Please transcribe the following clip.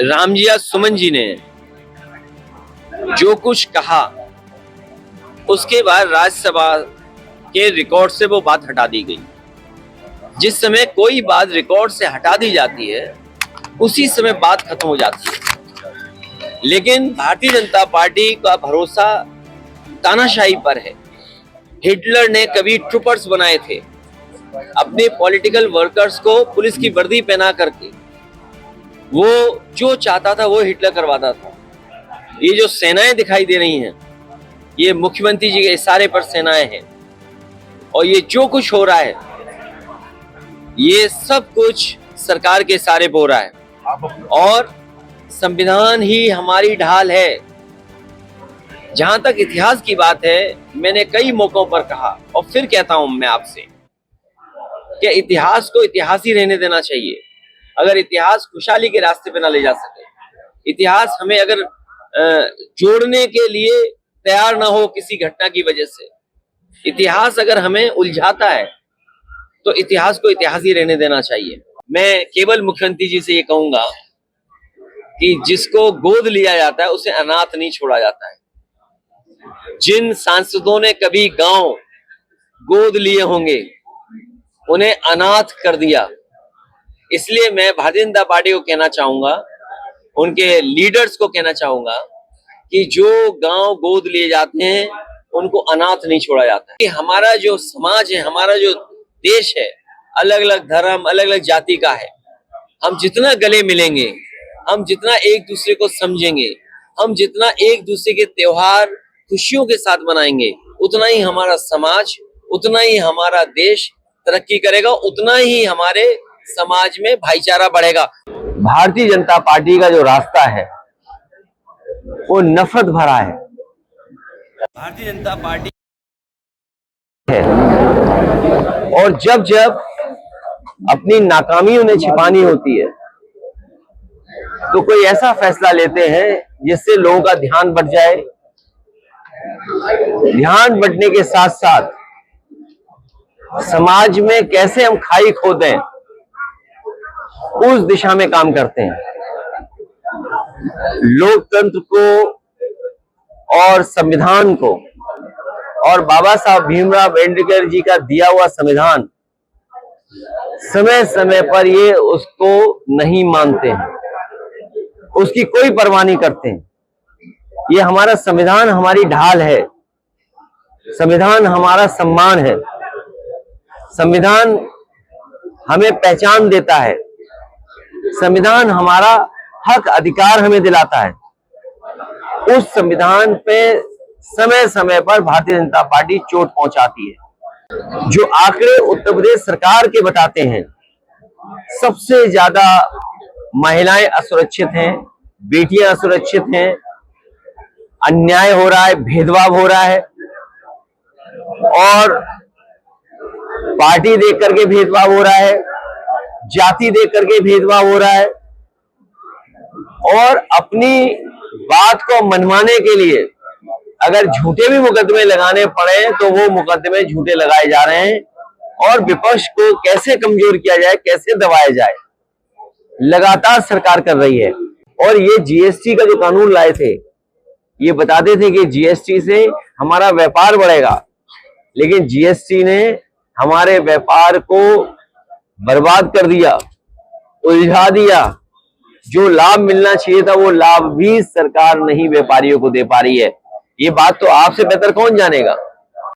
रामजिया सुमन जी ने जो कुछ कहा उसके बाद राज्यसभा के रिकॉर्ड से वो बात हटा दी गई। जिस समय कोई बात रिकॉर्ड से हटा दी जाती है उसी समय बात खत्म हो जाती है। लेकिन भारतीय जनता पार्टी का भरोसा तानाशाही पर है। हिटलर ने कभी ट्रूपर्स बनाए थे, अपने पॉलिटिकल वर्कर्स को पुलिस की वर्दी पहना करके वो जो चाहता था वो हिटलर करवाता था। ये जो सेनाएं दिखाई दे रही हैं ये मुख्यमंत्री जी के इशारे पर सेनाएं हैं, और ये जो कुछ हो रहा है ये सब कुछ सरकार के इशारे पर हो रहा है। और संविधान ही हमारी ढाल है। जहां तक इतिहास की बात है, मैंने कई मौकों पर कहा और फिर कहता हूं मैं आपसे कि इतिहास को इतिहास ही रहने देना चाहिए। अगर इतिहास खुशहाली के रास्ते पे ना ले जा सके, इतिहास हमें अगर जोड़ने के लिए तैयार ना हो किसी घटना की वजह से, इतिहास अगर हमें उलझाता है तो इतिहास को इतिहास ही रहने देना चाहिए। मैं केवल मुख्यमंत्री जी से ये कहूंगा कि जिसको गोद लिया जाता है उसे अनाथ नहीं छोड़ा जाता है। जिन सांसदों ने कभी गांव गोद लिए होंगे उन्हें अनाथ कर दिया। इसलिए मैं भारतीय जनता पार्टी को कहना चाहूंगा, उनके लीडर्स को कहना चाहूंगा कि जो गांव गोद लिए जाते हैं उनको अनाथ नहीं छोड़ा जाता है। कि हमारा जो समाज है, हमारा जो देश है, अलग अलग धर्म, अलग अलग जाति का है। हम जितना गले मिलेंगे, हम जितना एक दूसरे को समझेंगे, हम जितना एक दूसरे के त्योहार खुशियों के साथ मनाएंगे, उतना ही हमारा समाज, उतना ही हमारा देश तरक्की करेगा, उतना ही हमारे समाज में भाईचारा बढ़ेगा। भारतीय जनता पार्टी का जो रास्ता है वो नफरत भरा है। भारतीय जनता पार्टी है और जब जब अपनी नाकामी उन्हें छिपानी होती है तो कोई ऐसा फैसला लेते हैं जिससे लोगों का ध्यान बढ़ जाए। ध्यान बढ़ने के साथ साथ समाज में कैसे हम खाई खो दें उस दिशा में काम करते हैं। लोकतंत्र को और संविधान को और बाबा साहब भीमराव अम्बेडकर जी का दिया हुआ संविधान समय समय पर ये उसको नहीं मानते हैं, उसकी कोई परवाह नहीं करते हैं। ये हमारा संविधान हमारी ढाल है, संविधान हमारा सम्मान है, संविधान हमें पहचान देता है, संविधान हमारा हक अधिकार हमें दिलाता है। उस संविधान पे समय समय पर भारतीय जनता पार्टी चोट पहुंचाती है। जो आंकड़े उत्तर प्रदेश सरकार के बताते हैं, सबसे ज्यादा महिलाएं असुरक्षित हैं, बेटियां असुरक्षित हैं, अन्याय हो रहा है, भेदभाव हो रहा है, और पार्टी देख करके भेदभाव हो रहा है, जाति देख करके भेदभाव हो रहा है, और अपनी बात को मनवाने के लिए अगर झूठे भी मुकदमे लगाने पड़े तो वो मुकदमे झूठे लगाए जा रहे हैं। और विपक्ष को कैसे कमजोर किया जाए, कैसे दबाया जाए, लगातार सरकार कर रही है। और ये जीएसटी का जो कानून लाए थे, ये बताते थे कि जीएसटी से हमारा व्यापार बढ़ेगा, लेकिन जीएसटी ने हमारे व्यापार को बर्बाद कर दिया, उलझा दिया। जो लाभ मिलना चाहिए था वो लाभ भी सरकार नहीं व्यापारियों को दे पा रही है। ये बात तो आपसे बेहतर कौन जानेगा।